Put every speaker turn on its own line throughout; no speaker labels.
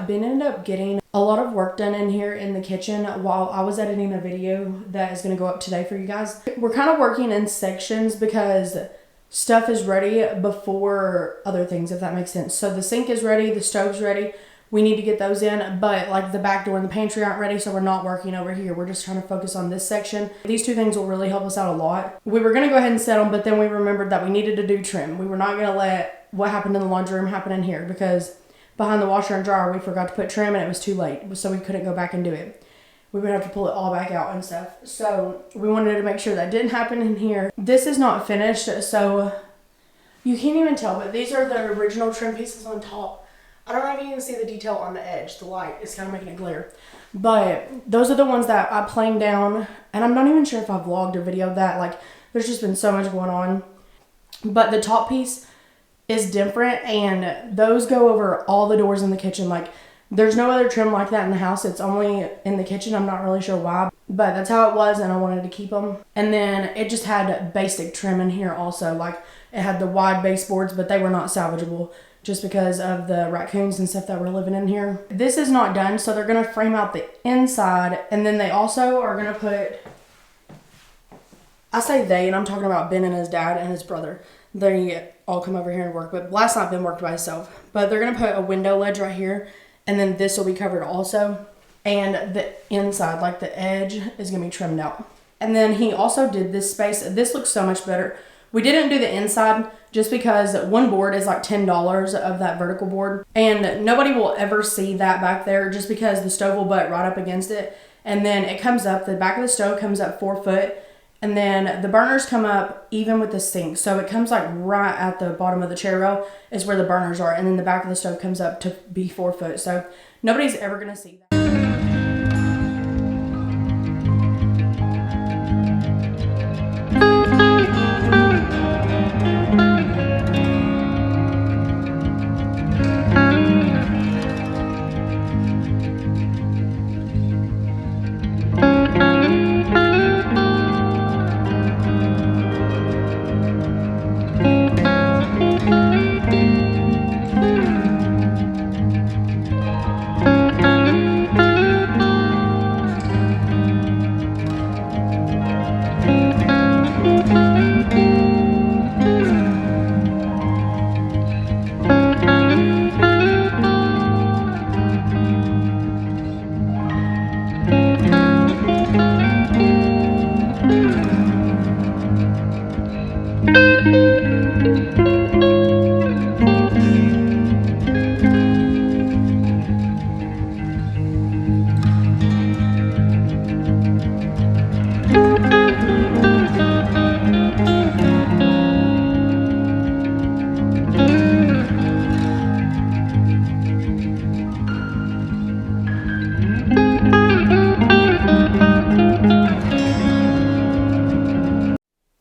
Ben ended up getting a lot of work done in here in the kitchen while I was editing a video that is going to go up today for you guys. We're kind of working in sections because stuff is ready before other things, if that makes sense. So the sink is ready, the stove's ready. We need to get those in, but like the back door and the pantry aren't ready, so we're not working over here. We're just trying to focus on this section. These two things will really help us out a lot. We were going to go ahead and set them, but then we remembered that we needed to do trim. We were not going to let what happened in the laundry room happen in here because behind the washer and dryer, we forgot to put trim and it was too late, so we couldn't go back and do it. We would have to pull it all back out and stuff. So we wanted to make sure that didn't happen in here. This is not finished, so you can't even tell, but these are the original trim pieces on top. I don't know if you can see the detail on the edge. The light is kind of making it glare. But those are the ones that I planed down. And I'm not even sure if I vlogged or videoed that. Like, there's just been so much going on. But the top piece is different. And those go over all the doors in the kitchen. Like, there's no other trim like that in the house. It's only in the kitchen. I'm not really sure why. But that's how it was. And I wanted to keep them. And then it just had basic trim in here also. Like, it had the wide baseboards, but they were not salvageable, just because of the raccoons and stuff that were living in here. This is not done, so they're gonna frame out the inside, and then they also are gonna put, I say they, and I'm talking about Ben and his dad and his brother. They all come over here and work, but last night Ben worked by himself. But they're gonna put a window ledge right here, and then this will be covered also. And the inside, like the edge, is gonna be trimmed out. And then he also did this space. This looks so much better. We didn't do the inside just because one board is like $10 of that vertical board. And nobody will ever see that back there just because the stove will butt right up against it. And then it comes up, the back of the stove comes up 4 foot. And then the burners come up even with the sink. So it comes like right at the bottom of the chair rail is where the burners are. And then the back of the stove comes up to be 4 foot. So nobody's ever going to see that.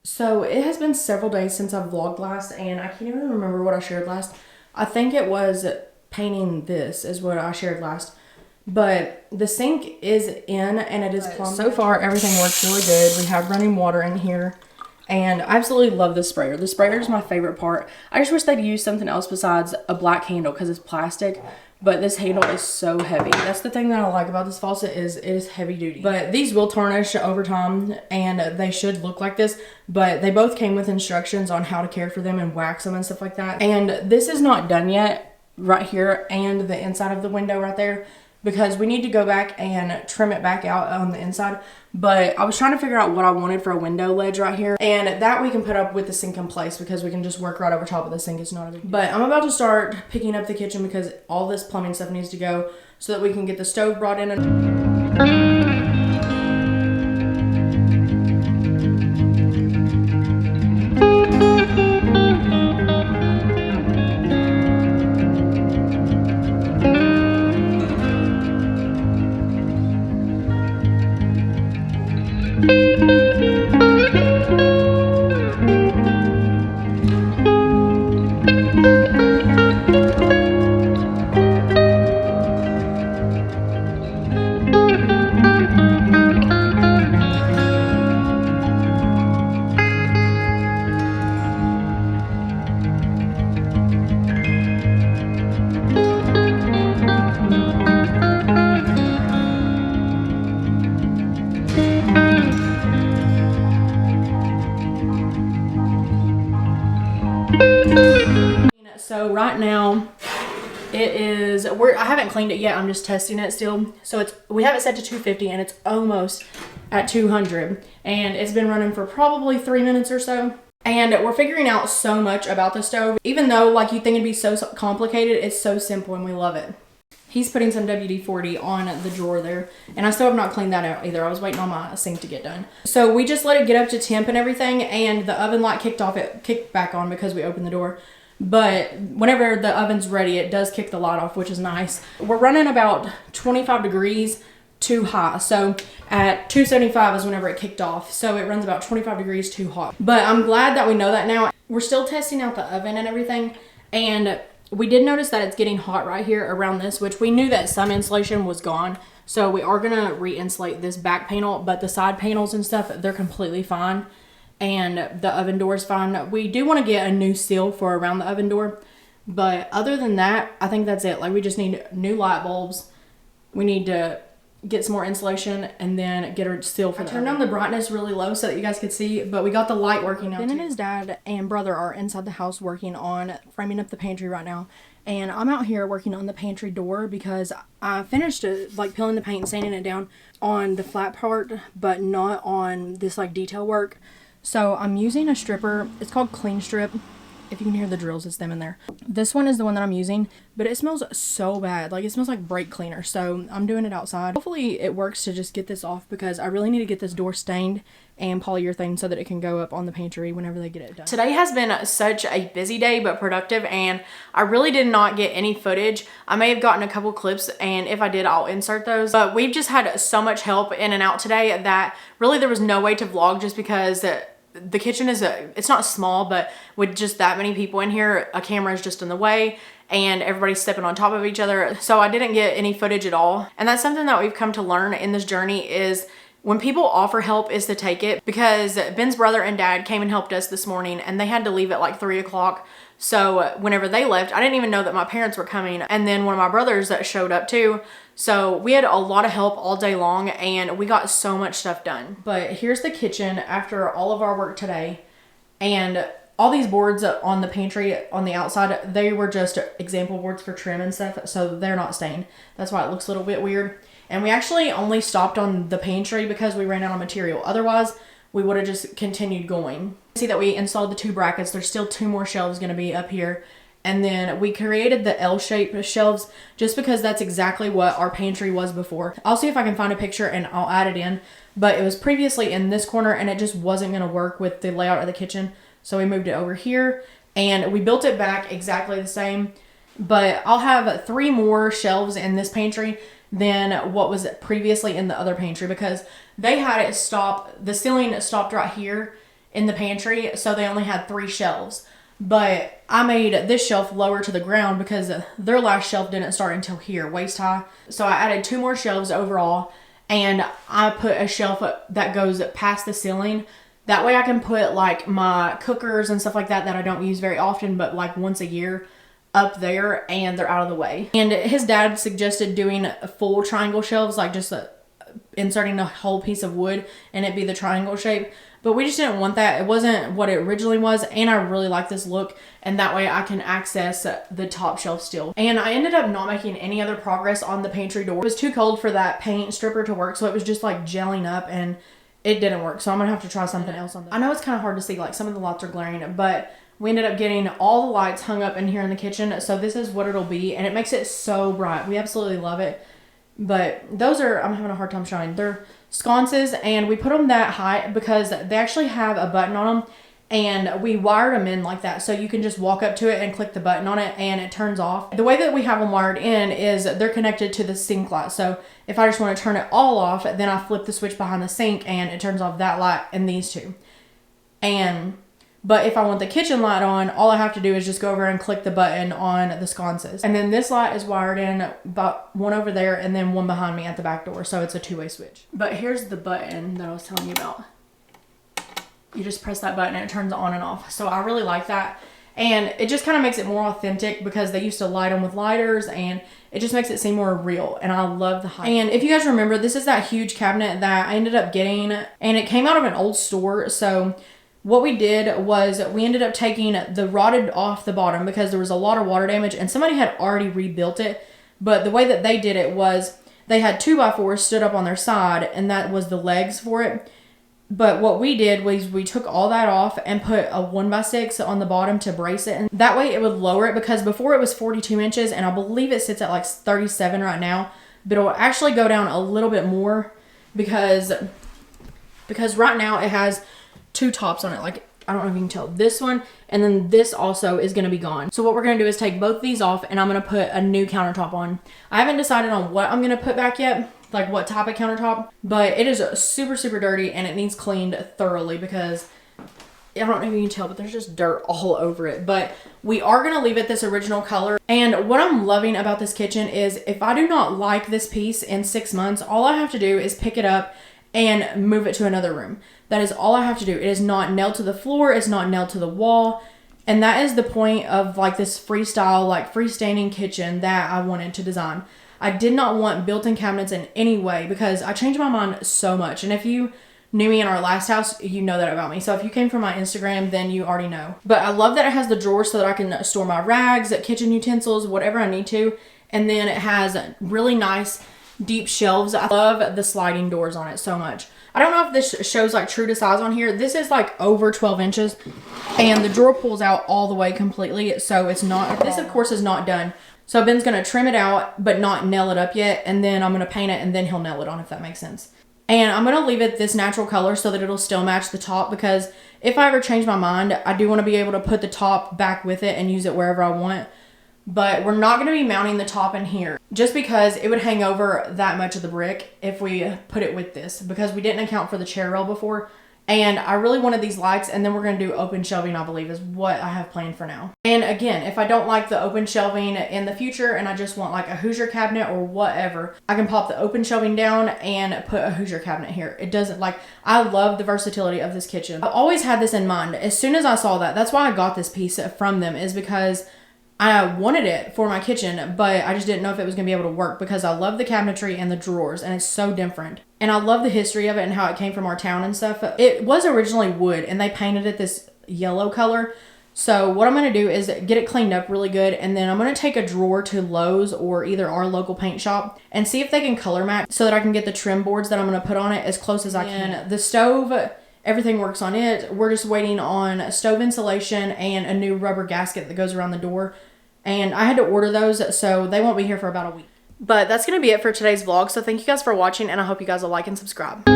So it has been several days since I've vlogged last, and I can't even remember what I shared last. I think it was painting this is what I shared last. But the sink is in and it is plumbed. So far everything works really good. We have running water in here. And I absolutely love the sprayer. The sprayer is my favorite part. I just wish they'd use something else besides a black handle because it's plastic. But this handle is so heavy. That's the thing that I like about this faucet is it is heavy duty. But these will tarnish over time and they should look like this. But they both came with instructions on how to care for them and wax them and stuff like that. And this is not done yet right here and the inside of the window right there, because we need to go back and trim it back out on the inside. But I was trying to figure out what I wanted for a window ledge right here, and that we can put up with the sink in place because we can just work right over top of the sink. It's not a big deal. But I'm about to start picking up the kitchen because all this plumbing stuff needs to go so that we can get the stove brought in and right now. It is, I haven't cleaned it yet. I'm just testing it still. So we have it set to 250 and it's almost at 200. And it's been running for probably 3 minutes or so. And we're figuring out so much about the stove. Even though like you think it'd be so complicated, it's so simple and we love it. He's putting some WD-40 on the drawer there. And I still have not cleaned that out either. I was waiting on my sink to get done. So we just let it get up to temp and everything. And the oven light kicked off. It kicked back on because we opened the door. But whenever the oven's ready, it does kick the light off, which is nice. We're running about 25 degrees too high. So at 275 is whenever it kicked off. So it runs about 25 degrees too hot. But I'm glad that we know that now. We're still testing out the oven and everything. And we did notice that it's getting hot right here around this, which we knew that some insulation was gone. So we are going to re-insulate this back panel, but the side panels and stuff, they're completely fine. And the oven door is fine. We do want to get a new seal for around the oven door. But other than that, I think that's it. Like we just need new light bulbs. We need to get some more insulation and then get a seal for the oven. I turned down the brightness really low so that you guys could see, but we got the light working now. Ben and his dad and brother are inside the house working on framing up the pantry right now. And I'm out here working on the pantry door because I finished it, like peeling the paint and sanding it down on the flat part, but not on this like detail work. So I'm using a stripper. It's called Clean Strip. If you can hear the drills, it's them in there. This one is the one that I'm using, but it smells so bad. Like it smells like brake cleaner. So I'm doing it outside. Hopefully it works to just get this off because I really need to get this door stained and polyurethane so that it can go up on the pantry whenever they get it done. Today has been such a busy day, but productive, and I really did not get any footage. I may have gotten a couple clips, and if I did, I'll insert those. But we've just had so much help in and out today that really there was no way to vlog just because the kitchen is it's not small, but with just that many people in here, a camera is just in the way and everybody's stepping on top of each other. So I didn't get any footage at all. And that's something that we've come to learn in this journey is when people offer help is to take it, because Ben's brother and dad came and helped us this morning and they had to leave at like 3 o'clock. So whenever they left, I didn't even know that my parents were coming. And then one of my brothers that showed up too. So we had a lot of help all day long and we got so much stuff done. But here's the kitchen after all of our work today. And all these boards on the pantry on the outside, they were just example boards for trim and stuff. So they're not stained. That's why it looks a little bit weird. And we actually only stopped on the pantry because we ran out of material. Otherwise, we would have just continued going. See that we installed the 2 brackets. There's still 2 more shelves going to be up here. And then we created the L-shaped shelves just because that's exactly what our pantry was before. I'll see if I can find a picture and I'll add it in. But it was previously in this corner and it just wasn't going to work with the layout of the kitchen. So we moved it over here and we built it back exactly the same. But I'll have 3 more shelves in this pantry than what was previously in the other pantry because they had it stop, the ceiling stopped right here in the pantry, so they only had 3 shelves. But I made this shelf lower to the ground because their last shelf didn't start until here, waist high. So I added 2 more shelves overall, and I put a shelf that goes past the ceiling. That way I can put like my cookers and stuff like that I don't use very often, but like once a year, up there, and they're out of the way. And his dad suggested doing full triangle shelves, like just inserting a whole piece of wood and it be the triangle shape. But we just didn't want that. It wasn't what it originally was, and I really like this look, and that way I can access the top shelf still. And I ended up not making any other progress on the pantry door. It was too cold for that paint stripper to work, so it was just like gelling up and it didn't work. So I'm gonna have to try something else on that. I know it's kind of hard to see, like some of the lights are glaring, but we ended up getting all the lights hung up in here in the kitchen. So this is what it'll be. And it makes it so bright. We absolutely love it. But those are, I'm having a hard time showing. They're sconces, and we put them that high because they actually have a button on them. And we wired them in like that. So you can just walk up to it and click the button on it and it turns off. The way that we have them wired in is they're connected to the sink light. So if I just want to turn it all off, then I flip the switch behind the sink and it turns off that light and these 2. But if I want the kitchen light on, all I have to do is just go over and click the button on the sconces. And then this light is wired in, about 1 over there and then 1 behind me at the back door. So it's a 2-way switch. But here's the button that I was telling you about. You just press that button and it turns on and off. So I really like that. And it just kind of makes it more authentic because they used to light them with lighters and it just makes it seem more real. And I love the height. And if you guys remember, this is that huge cabinet that I ended up getting, and it came out of an old store. So what we did was we ended up taking the rotted off the bottom because there was a lot of water damage and somebody had already rebuilt it. But the way that they did it was they had 2x4s stood up on their side, and that was the legs for it. But what we did was we took all that off and put a 1x6 on the bottom to brace it. And that way it would lower it, because before it was 42 inches and I believe it sits at like 37 right now. But it'll actually go down a little bit more because right now it has two tops on it. Like, I don't know if you can tell, this one and then this also is going to be gone. So what we're going to do is take both these off and I'm going to put a new countertop on. I haven't decided on what I'm going to put back yet, like what type of countertop, but it is super, super dirty and it needs cleaned thoroughly because I don't know if you can tell, but there's just dirt all over it. But we are going to leave it this original color. And what I'm loving about this kitchen is if I do not like this piece in 6 months, all I have to do is pick it up and move it to another room. That is all I have to do. It is not nailed to the floor. It's not nailed to the wall. And that is the point of like this freestyle, like freestanding kitchen that I wanted to design. I did not want built-in cabinets in any way because I changed my mind so much. And if you knew me in our last house, you know that about me. So if you came from my Instagram, then you already know. But I love that it has the drawer so that I can store my rags, kitchen utensils, whatever I need to. And then it has really nice deep shelves. I love the sliding doors on it so much. I don't know if this shows like true to size on here. This is like over 12 inches and the drawer pulls out all the way completely. So it's not, this of course is not done. So Ben's going to trim it out, but not nail it up yet. And then I'm going to paint it and then he'll nail it on, if that makes sense. And I'm going to leave it this natural color so that it'll still match the top, because if I ever change my mind, I do want to be able to put the top back with it and use it wherever I want. But we're not going to be mounting the top in here just because it would hang over that much of the brick if we put it with this, because we didn't account for the chair rail before. And I really wanted these lights, and then we're going to do open shelving, I believe, is what I have planned for now. And again, if I don't like the open shelving in the future and I just want like a Hoosier cabinet or whatever, I can pop the open shelving down and put a Hoosier cabinet here. It doesn't, like, I love the versatility of this kitchen. I've always had this in mind. As soon as I saw that, that's why I got this piece from them, is because I wanted it for my kitchen, but I just didn't know if it was going to be able to work because I love the cabinetry and the drawers, and it's so different. And I love the history of it and how it came from our town and stuff. It was originally wood, and they painted it this yellow color. So what I'm going to do is get it cleaned up really good, and then I'm going to take a drawer to Lowe's or either our local paint shop and see if they can color match so that I can get the trim boards that I'm going to put on it as close as I can. The stove, everything works on it. We're just waiting on stove insulation and a new rubber gasket that goes around the door. And I had to order those, so they won't be here for about a week. But that's going to be it for today's vlog. So thank you guys for watching, and I hope you guys will like and subscribe.